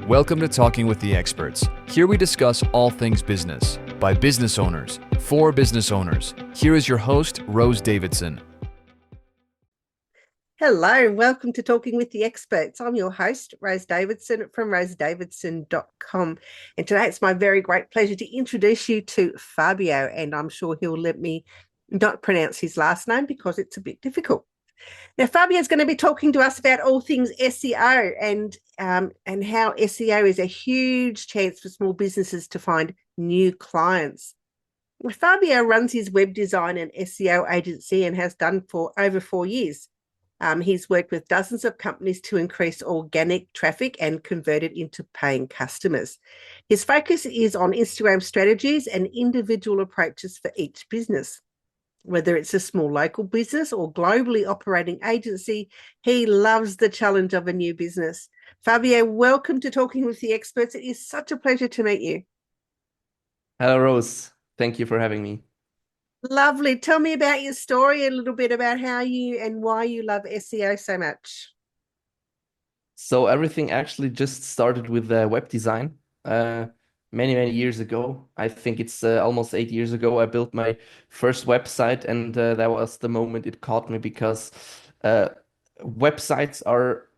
Welcome to Talking with the Experts. Here we discuss all things business by business owners for business owners. Here is your host, Rose Davidson. Hello, welcome to Talking with the Experts. I'm your host, Rose Davidson from rosedavidson.com. And today it's my very great pleasure to introduce you to Fabio, and I'm sure he'll let me not pronounce his last name because it's a bit difficult. Now, Fabio is going to be talking to us about all things SEO and how SEO is a huge chance for small businesses to find new clients. Fabio runs his web design and SEO agency and has done for over 4 years. He's worked with dozens of companies to increase organic traffic and convert it into paying customers. His focus is on Instagram strategies and individual approaches for each business. Whether it's a small local business or globally operating agency, he loves the challenge of a new business. Fabio, welcome to Talking with the Experts. It is such a pleasure to meet you. Hello, Rose. Thank you for having me. Lovely. Tell me about your story, a little bit about how you and why you love SEO so much. So everything actually just started with web design. Many years ago. I think it's almost 8 years ago. I built my first website, and that was the moment it caught me because websites are,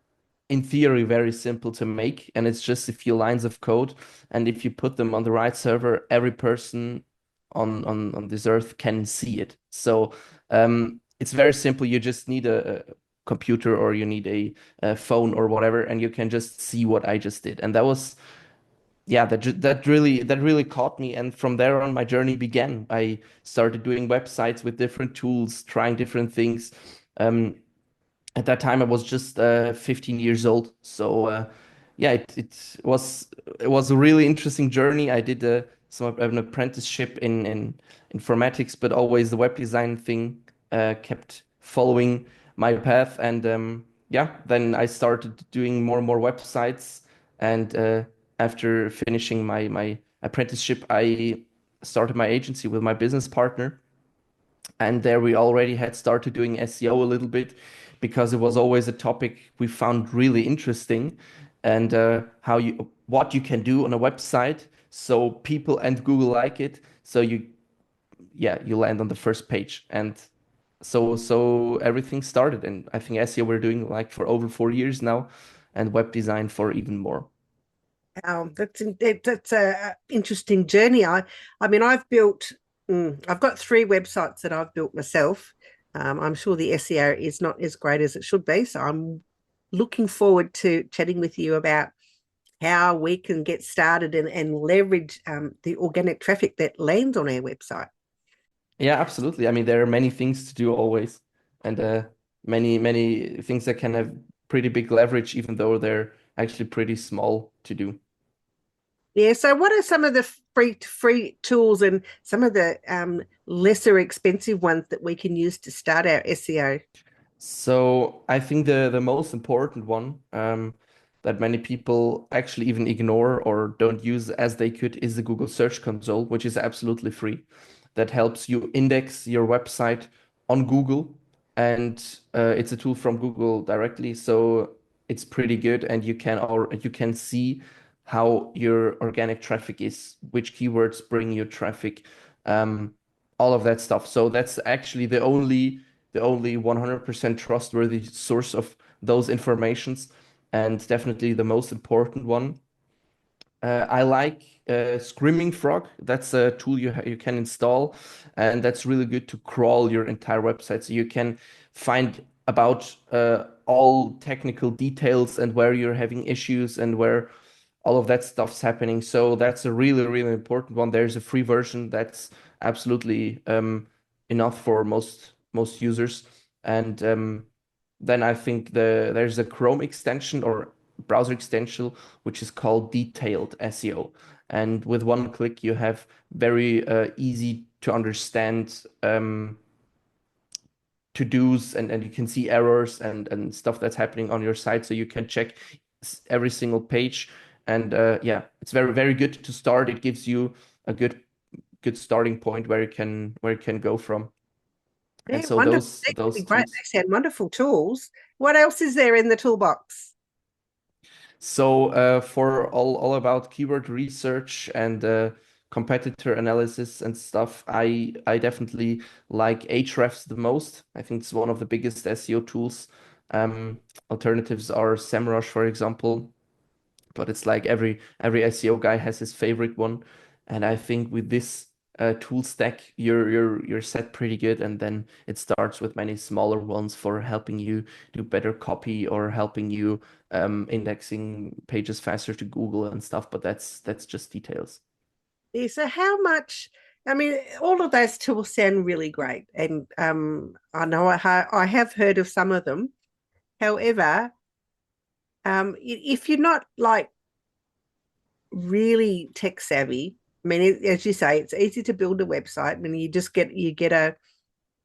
in theory, very simple to make, and it's just a few lines of code. And if you put them on the right server, every person on this earth can see it. So it's very simple. You just need a computer, or you need a phone or whatever, and you can just see what I just did. And that was, yeah, that really caught me. And from there on, my journey began. I started doing websites with different tools, trying different things. At that time, I was just 15 years old. So yeah, it was a really interesting journey. I did an apprenticeship in informatics, but always the web design thing kept following my path. And yeah, then I started doing more and more websites. And after finishing my apprenticeship, I started my agency with my business partner. And there we already had started doing SEO a little bit because it was always a topic we found really interesting, and what you can do on a website so people and Google like it. So you land on the first page. And so everything started. And I think SEO we're doing like for over 4 years now, and web design for even more. That's a interesting journey. I mean, I've got 3 websites that I've built myself. I'm sure the SEO is not as great as it should be, so I'm looking forward to chatting with you about how we can get started and leverage the organic traffic that lands on our website. Yeah, absolutely. I mean, there are many things to do always, and many things that can have pretty big leverage, even though they're actually pretty small to do. Yeah, so what are some of the free tools and some of the lesser expensive ones that we can use to start our SEO? So I think the most important one that many people actually even ignore or don't use as they could is the Google Search Console, which is absolutely free. That helps you index your website on Google, and it's a tool from Google directly, so it's pretty good, and you can see how your organic traffic is, which keywords bring you traffic, all of that stuff. So that's actually the only 100% trustworthy source of those informations, and definitely the most important one. I like Screaming Frog. That's a tool you can install, and that's really good to crawl your entire website. So you can find about all technical details and where you're having issues and where all of that stuff's happening. So that's a really important one. There's a free version that's absolutely enough for most users. And then I think there's a Chrome extension or browser extension which is called Detailed SEO. And with one click, you have very easy to understand to-dos, and you can see errors and stuff that's happening on your site. So you can check every single page. And yeah, it's very good to start. It gives you a good starting point where you can go from. Yeah, And so wonderful. those Great. tools. They sound wonderful tools. What else is there in the toolbox? So for all about keyword research and competitor analysis and stuff, I definitely like Ahrefs the most. I think it's one of the biggest SEO tools. Alternatives are SEMrush, for example, but it's like every SEO guy has his favorite one. And I think with this tool stack, you're set pretty good. And then it starts with many smaller ones for helping you do better copy or helping you indexing pages faster to Google and stuff. But that's just details. Yeah, so how much, I mean, all of those tools sound really great. And I know I have heard of some of them. However, if you're not like really tech savvy, I mean, as you say, it's easy to build a website. I mean, you get a,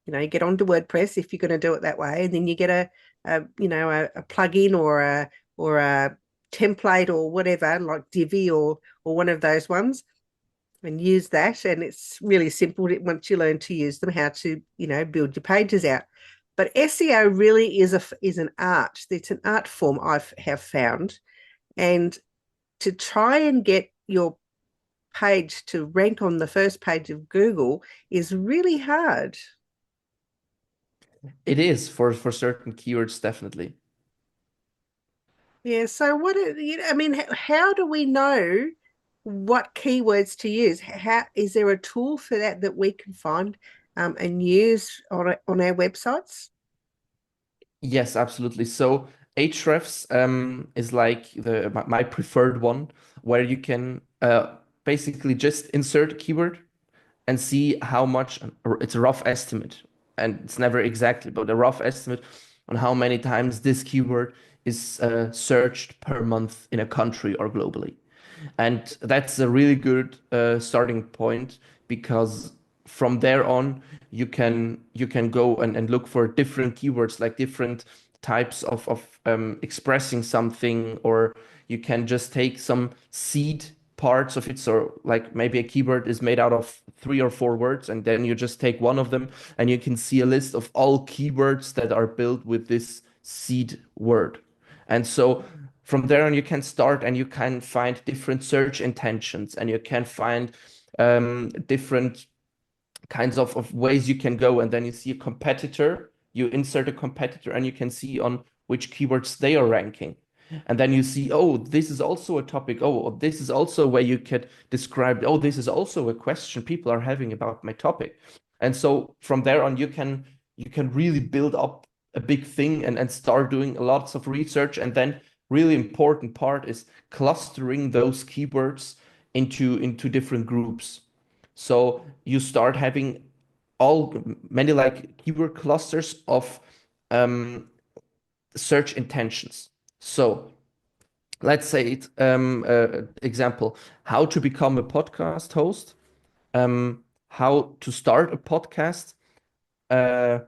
you get onto WordPress if you're going to do it that way, and then you get a plugin or a template or whatever, like Divi or one of those ones, and use that. And it's really simple once you learn to use them, how to build your pages out. But SEO really is an art. It's an art form I have found, and to try and get your page to rank on the first page of Google is really hard. It is for certain keywords, definitely. Yeah. So I mean, how do we know what keywords to use? How is there a tool for that we can find and use on our websites? Yes, absolutely. So Ahrefs is like my preferred one, where you can basically just insert a keyword and see how much, or it's a rough estimate, and it's never exactly, but a rough estimate on how many times this keyword is searched per month in a country or globally. And that's a really good starting point, because from there on you can go and look for different keywords, like different types of expressing something, or you can just take some seed parts of it. So like maybe a keyword is made out of 3 or 4 words, and then you just take one of them and you can see a list of all keywords that are built with this seed word. And so from there on, you can start and you can find different search intentions, and you can find different kinds of ways you can go. And then you see a competitor, you insert a competitor, and you can see on which keywords they are ranking. And then you see, oh, this is also a topic. Oh, this is also where you could describe, oh, this is also a question people are having about my topic. And so from there on, you can really build up a big thing and start doing lots of research. And then really important part is clustering those keywords into different groups. So you start having many like keyword clusters of um, search intentions. So let's say it example, how to become a podcast host, how to start a podcast, uh,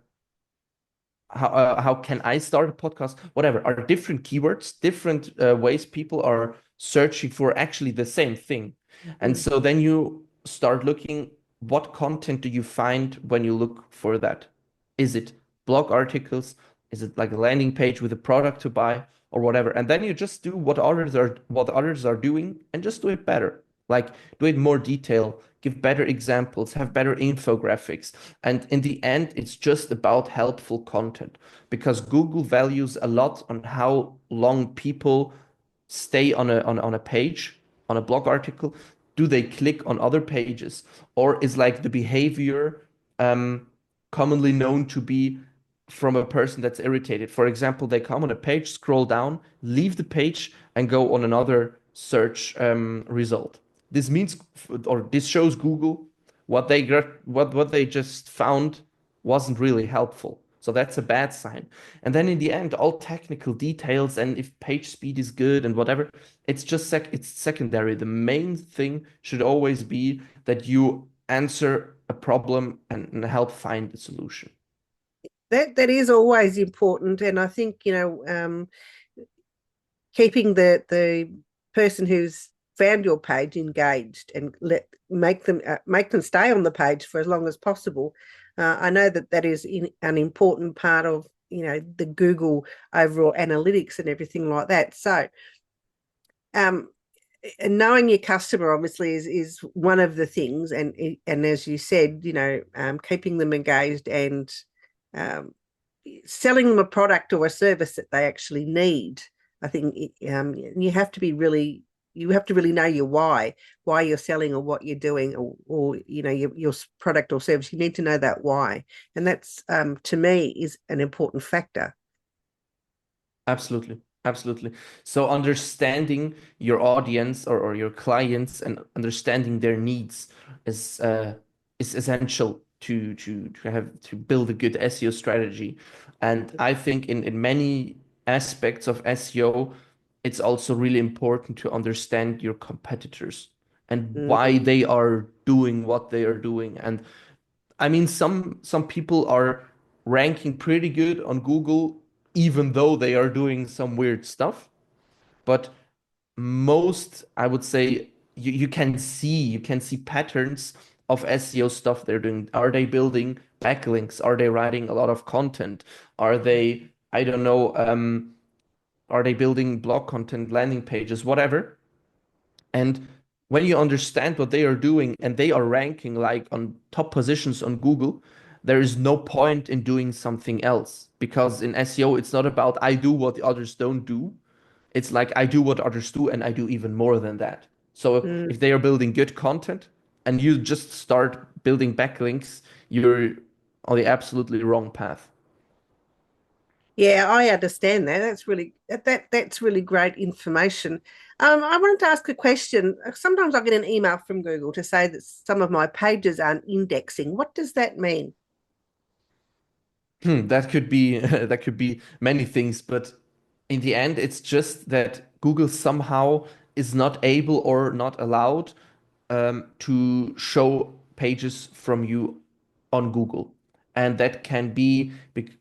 how can I start a podcast, whatever, are different keywords, different ways people are searching for actually the same thing. And Mm. so then you start looking, what content do you find when you look for that? Is it blog articles? Is it like a landing page with a product to buy or whatever? And then you just do what others are doing and just do it better. Like do it more detail, give better examples, have better infographics. And in the end, it's just about helpful content, because Google values a lot on how long people stay on a page, on a blog article. Do they click on other pages? Or is like the behavior um, commonly known to be from a person that's irritated? For example, they come on a page, scroll down, leave the page, and go on another search result. This means, or this shows Google what they just found wasn't really helpful. So that's a bad sign. And then in the end, all technical details and if page speed is good and whatever, it's secondary. The main thing should always be that you answer a problem and help find the solution. That is always important, and I think keeping the person who's found your page engaged and make them stay on the page for as long as possible. I know that is an important part of the Google overall analytics and everything like that. So um, and knowing your customer obviously is one of the things, and as you said, keeping them engaged and um, selling them a product or a service that they actually need. I think you have to really know your why you're selling or what you're doing, or your product or service. You need to know that why, and that's to me is an important factor. Absolutely. Absolutely. So understanding your audience or your clients and understanding their needs is essential to have to build a good SEO strategy. And I think in many aspects of SEO, it's also really important to understand your competitors and why Mm, they are doing what they are doing. And I mean, some people are ranking pretty good on Google, even though they are doing some weird stuff. But most, I would say, you can see patterns of SEO stuff they're doing. Are they building backlinks? Are they writing a lot of content? Are they, I don't know, are they building blog content, landing pages, whatever? And when you understand what they are doing and they are ranking like on top positions on Google, there is no point in doing something else because in SEO, it's not about I do what the others don't do. It's like I do what others do and I do even more than that. So if mm. they are building good content and you just start building backlinks, you're on the absolutely wrong path. Yeah, I understand that. That's really great information. I wanted to ask a question. Sometimes I get an email from Google to say that some of my pages aren't indexing. What does that mean? That could be that could be many things, but in the end, it's just that Google somehow is not able or not allowed to show pages from you on Google, and that can be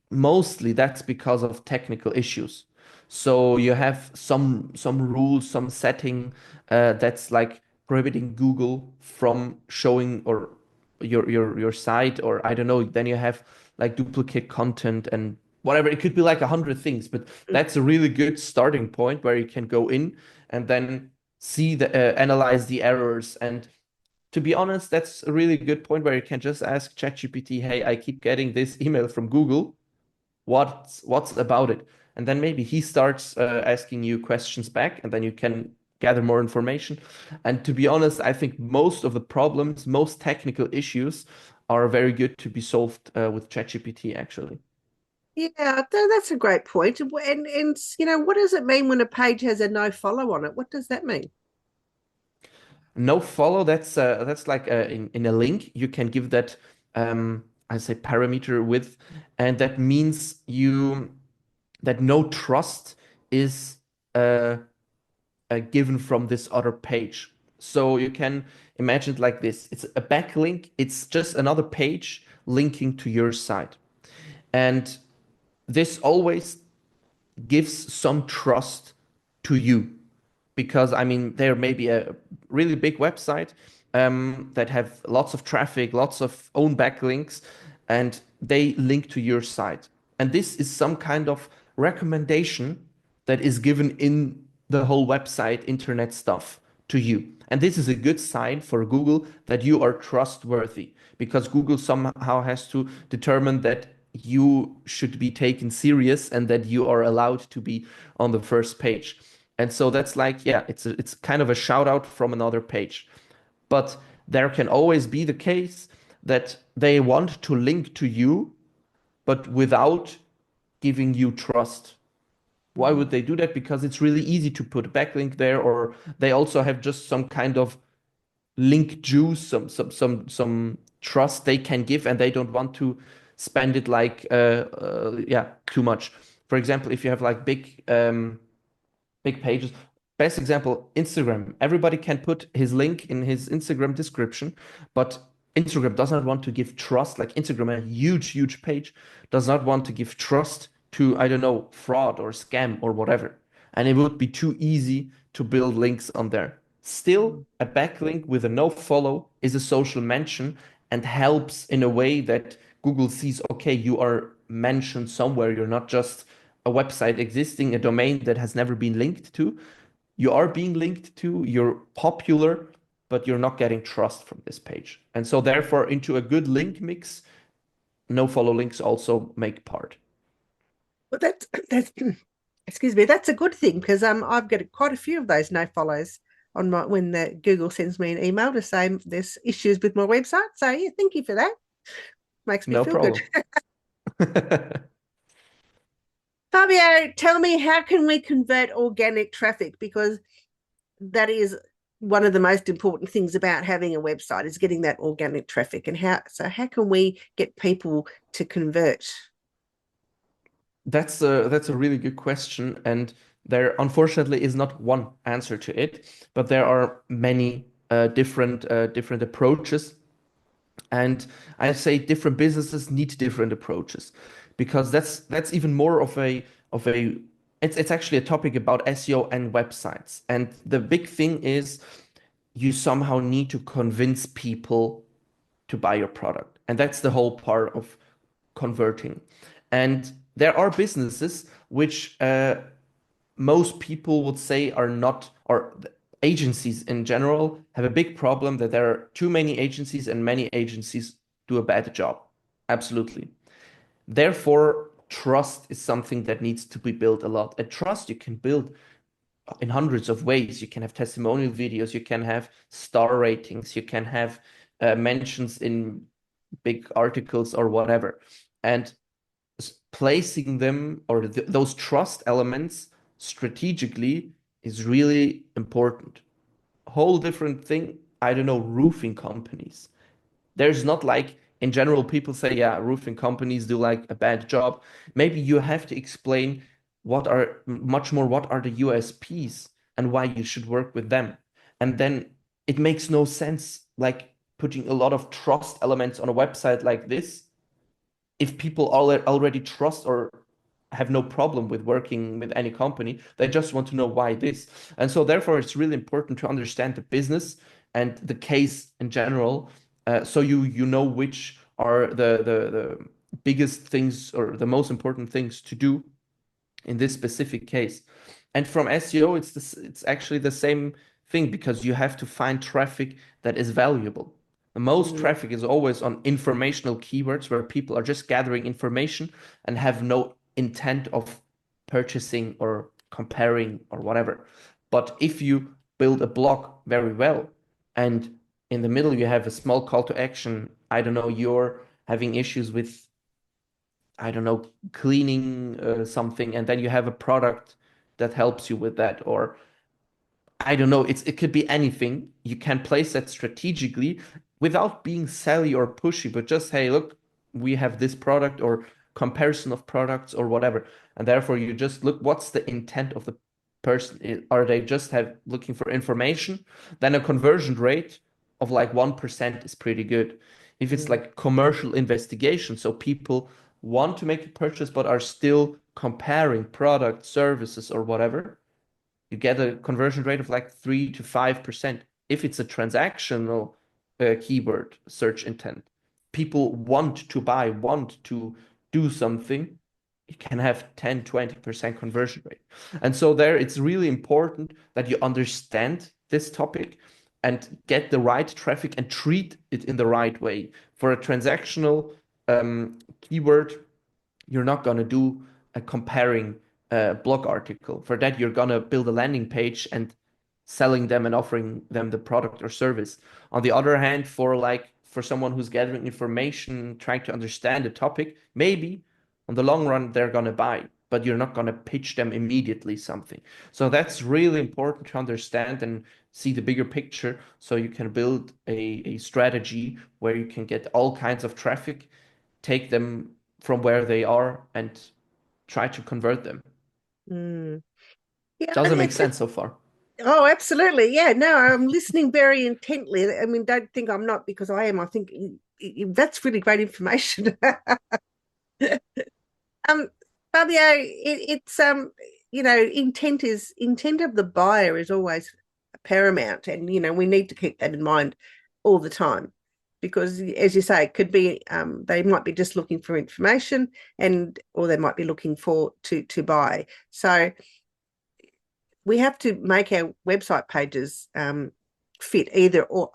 mostly that's because of technical issues. So you have some rules, some setting that's like prohibiting Google from showing or your site, or I don't know. Then you have like duplicate content and whatever. It could be like 100 things, but that's a really good starting point where you can go in and then see the analyze the errors. And to be honest, that's a really good point where you can just ask ChatGPT, "Hey, I keep getting this email from Google. What's about it?" And then maybe he starts asking you questions back, and then you can gather more information. And to be honest, I think most of the problems, most technical issues, are very good to be solved with ChatGPT, actually. Yeah, that's a great point. And what does it mean when a page has a no follow on it? What does that mean? No follow, that's like in a link, you can give that I say parameter width, and that means you that no trust is uh, given from this other page. So you can imagine it like this. It's a backlink. It's just another page linking to your site. And this always gives some trust to you because I mean there may be a really big website that have lots of traffic, lots of own backlinks, and they link to your site. And this is some kind of recommendation that is given in the whole website, internet stuff to you. And this is a good sign for Google that you are trustworthy because Google somehow has to determine that you should be taken serious and that you are allowed to be on the first page. And so that's like, yeah, it's kind of a shout out from another page. But there can always be the case that they want to link to you, but without giving you trust. Why would they do that? Because it's really easy to put a backlink there, or they also have just some kind of link juice, some trust they can give, and they don't want to spend it like yeah, too much. For example, if you have like big pages. Best example, Instagram. Everybody can put his link in his Instagram description, but Instagram does not want to give trust. Like Instagram, a huge page, does not want to give trust to, I don't know, fraud or scam or whatever. And it would be too easy to build links on there. Still, a backlink with a no follow is a social mention and helps in a way that Google sees, okay, you are mentioned somewhere. You're not just a website existing, a domain that has never been linked to. you are being linked to, you're popular, but you're not getting trust from this page. And so therefore, into a good link mix, no-follow links also make part. Well, that's excuse me, that's a good thing, because I've got quite a few of those no follows on my when the Google sends me an email to say there's issues with my website. So yeah, thank you for that. Makes me No feel good. problem. Fabio, tell me, how can we convert organic traffic? Because that is one of the most important things about having a website, is getting that organic traffic. And how can we get people to convert? That's a really good question, and there unfortunately is not one answer to it, but there are many different approaches, and I say different businesses need different approaches, because that's even more of a it's actually a topic about SEO and websites, and the big thing is you somehow need to convince people to buy your product, and that's the whole part of converting. And there are businesses which most people would say are not, or agencies in general have a big problem that there are too many agencies and many agencies do a bad job. Absolutely. Therefore, trust is something that needs to be built a lot. And trust you can build in hundreds of ways. You can have testimonial videos, you can have star ratings, you can have mentions in big articles or whatever. And placing them, or those trust elements strategically, is really important. Whole different thing, I don't know, roofing companies. There's not like, in general, people say, yeah, roofing companies do like a bad job. Maybe you have to explain what are the USPs and why you should work with them. And then it makes no sense like putting a lot of trust elements on a website like this if people already trust or have no problem with working with any company. They just want to know why this. And so therefore, it's really important to understand the business and the case in general, so you know which are the biggest things or the most important things to do in this specific case. And from SEO, it's actually the same thing, because you have to find traffic that is valuable. The most Mm. traffic is always on informational keywords where people are just gathering information and have no intent of purchasing or comparing or whatever. But if you build a blog very well, and in the middle you have a small call to action, I don't know, you're having issues with, I don't know, cleaning something, and then you have a product that helps you with that, or I don't know, it could be anything. You can place that strategically without being sally or pushy, but just, hey, look, we have this product, or comparison of products or whatever. And therefore you just look, what's the intent of the person? Are they just looking for information? Then a conversion rate of like 1% is pretty good. If it's Mm. like commercial investigation, so people want to make a purchase but are still comparing product, services, or whatever, you get a conversion rate of like 3 to 5%. If it's a transactional keyword search intent, people want to buy, want to do something, you can have 10, 20% conversion rate. And so there, it's really important that you understand this topic and get the right traffic and treat it in the right way. For a transactional keyword, you're not going to do a comparing blog article. For that, you're going to build a landing page and selling them and offering them the product or service. On the other hand, for someone who's gathering information, trying to understand the topic, maybe on the long run they're going to buy, but you're not going to pitch them immediately something. So that's really important to understand and see the bigger picture, so you can build a strategy where you can get all kinds of traffic, take them from where they are, and try to convert them. Mm. Yeah, Does it make sense so far? oh, absolutely. Yeah, no, I'm listening very intently. I mean, don't think I'm not, because I am. I think that's really great information. um, Fabio, it's intent of the buyer is always paramount, and we need to keep that in mind all the time, because as you say, it could be they might be just looking for information, or they might be looking to buy. So we have to make our website pages fit either or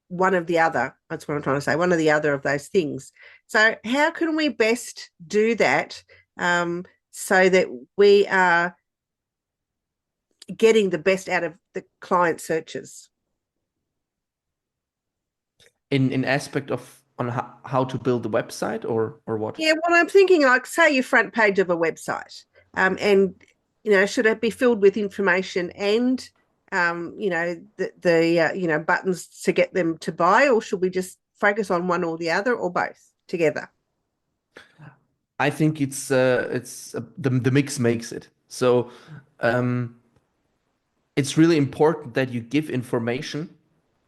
one of the other. That's what I'm trying to say. One of the other of those things. So how can we best do that so that we are getting the best out of the client searches? In aspect of on how to build the website or what? Yeah, well, I'm thinking like, say, your front page of a website, and should it be filled with information and the buttons to get them to buy, or should we just focus on one or the other, or both together? I think the mix makes it. So it's really important that you give information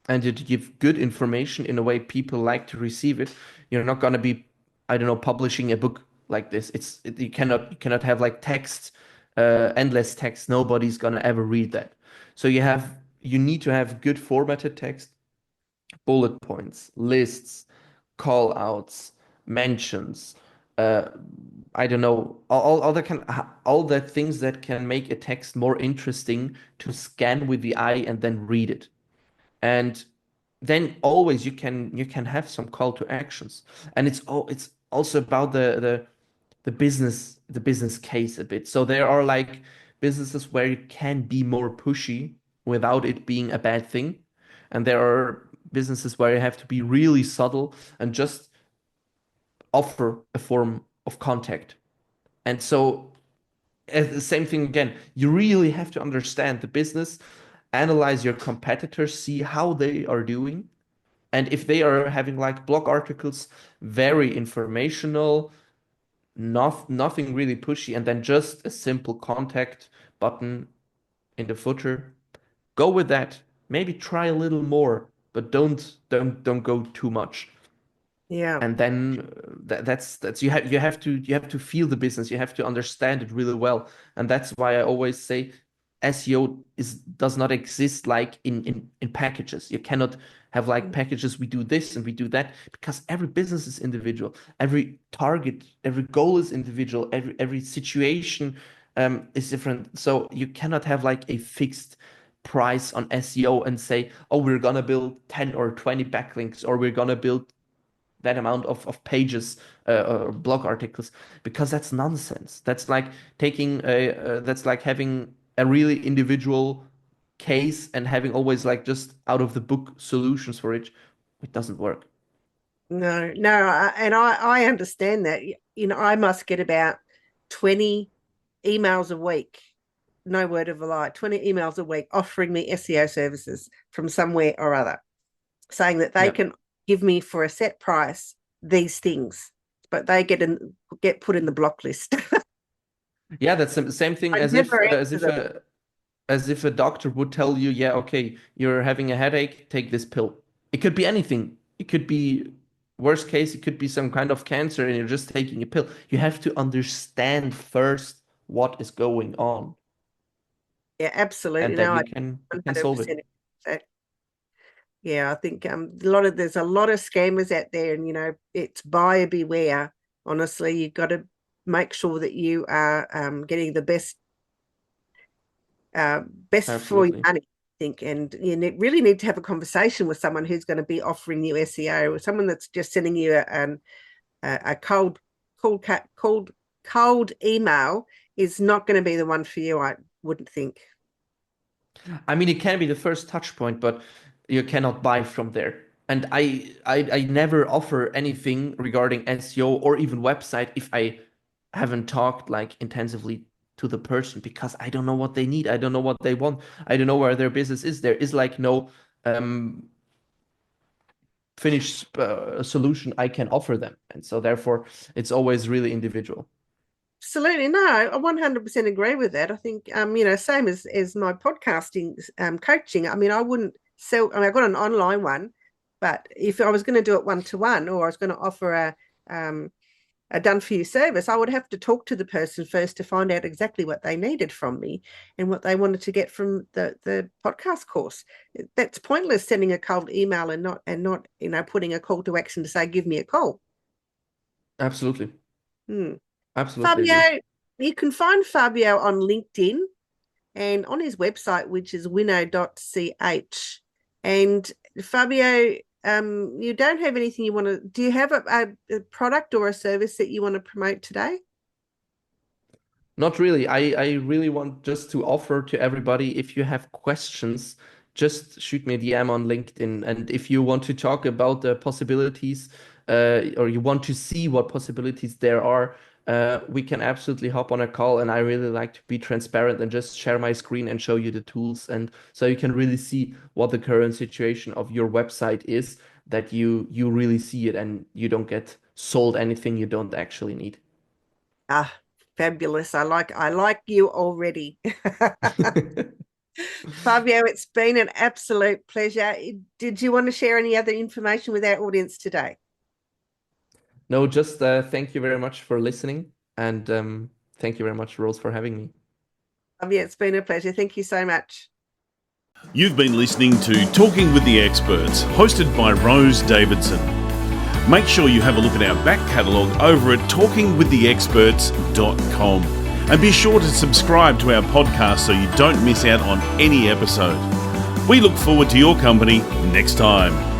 and you give good information in a way people like to receive it. You're not gonna be, I don't know, publishing a book like this. You cannot have like text, endless text. Nobody's gonna ever read that. So you need to have good formatted text, bullet points, lists, call outs, mentions, uh, I don't know, all the things that can make a text more interesting to scan with the eye and then read it. And then always you can have some call to actions. And it's also about the business case a bit. So there are like businesses where you can be more pushy without it being a bad thing. And there are businesses where you have to be really subtle and just offer a form of contact. And so the same thing again, you really have to understand the business, analyze your competitors, see how they are doing. And if they are having like blog articles, very informational, nothing really pushy, and then just a simple contact button in the footer, go with that. Maybe try a little more, but don't go too much. Yeah. And then that's you have to feel the business, you have to understand it really well. And that's why I always say SEO does not exist like in packages. You cannot have like packages, we do this and we do that, because every business is individual, every target, every goal is individual, every situation is different. So you cannot have like a fixed price on SEO and say, oh, we're gonna build 10 or 20 backlinks, or we're gonna build that amount of pages or blog articles, because that's nonsense. That's like that's like having a really individual case and having always like just out of the book solutions for it. It doesn't work. No, no, and I understand that. I must get about 20 emails a week, no word of a lie, 20 emails a week offering me SEO services from somewhere or other, saying that they Yeah. can give me for a set price these things, but they get put in the block list. Yeah, that's the same thing I as if never as answer if them. a doctor would tell you, yeah, okay, you're having a headache, take this pill. It could be anything. It could be worst case, it could be some kind of cancer and you're just taking a pill. You have to understand first what is going on, Yeah, absolutely. and then No, I you can solve it. 100% that. Yeah, I think there's a lot of scammers out there, and it's buyer beware. Honestly, you've got to make sure that you are getting the best for your Absolutely. money, I think. And really need to have a conversation with someone who's going to be offering you SEO, or someone that's just sending you a cold email is not going to be the one for you, I wouldn't think. I mean, it can be the first touch point, but you cannot buy from there. And I never offer anything regarding SEO or even website if I haven't talked like intensively to the person, because I don't know what they need. I don't know what they want. I don't know where their business is. There is like no um, finished solution I can offer them. And so therefore, it's always really individual. Absolutely. No, I 100% agree with that. I think, same as my podcasting coaching. I mean, I wouldn't sell, I mean, I've got an online one, but if I was going to do it one-to-one, or I was going to offer a done for you service, I would have to talk to the person first to find out exactly what they needed from me and what they wanted to get from the podcast course. That's pointless sending a cold email and not putting a call to action to say, give me a call. Absolutely. Hmm. Absolutely agree. Fabio, You can find Fabio on LinkedIn and on his website, which is winnow.ch. And Fabio, you don't have anything you want to, do you have a product or a service that you want to promote today? Not really. I really want just to offer to everybody, if you have questions, just shoot me a DM on LinkedIn. And if you want to talk about the possibilities, or you want to see what possibilities there are, we can absolutely hop on a call. And I really like to be transparent and just share my screen and show you the tools. And so you can really see what the current situation of your website is, that you really see it and you don't get sold anything you don't actually need. Ah, fabulous. I like you already. Fabio, it's been an absolute pleasure. Did you want to share any other information with our audience today? No, just thank you very much for listening. And thank you very much, Rose, for having me. Fabio, it's been a pleasure. Thank you so much. You've been listening to Talking with the Experts, hosted by Rose Davidson. Make sure you have a look at our back catalogue over at talkingwiththeexperts.com. And be sure to subscribe to our podcast so you don't miss out on any episode. We look forward to your company next time.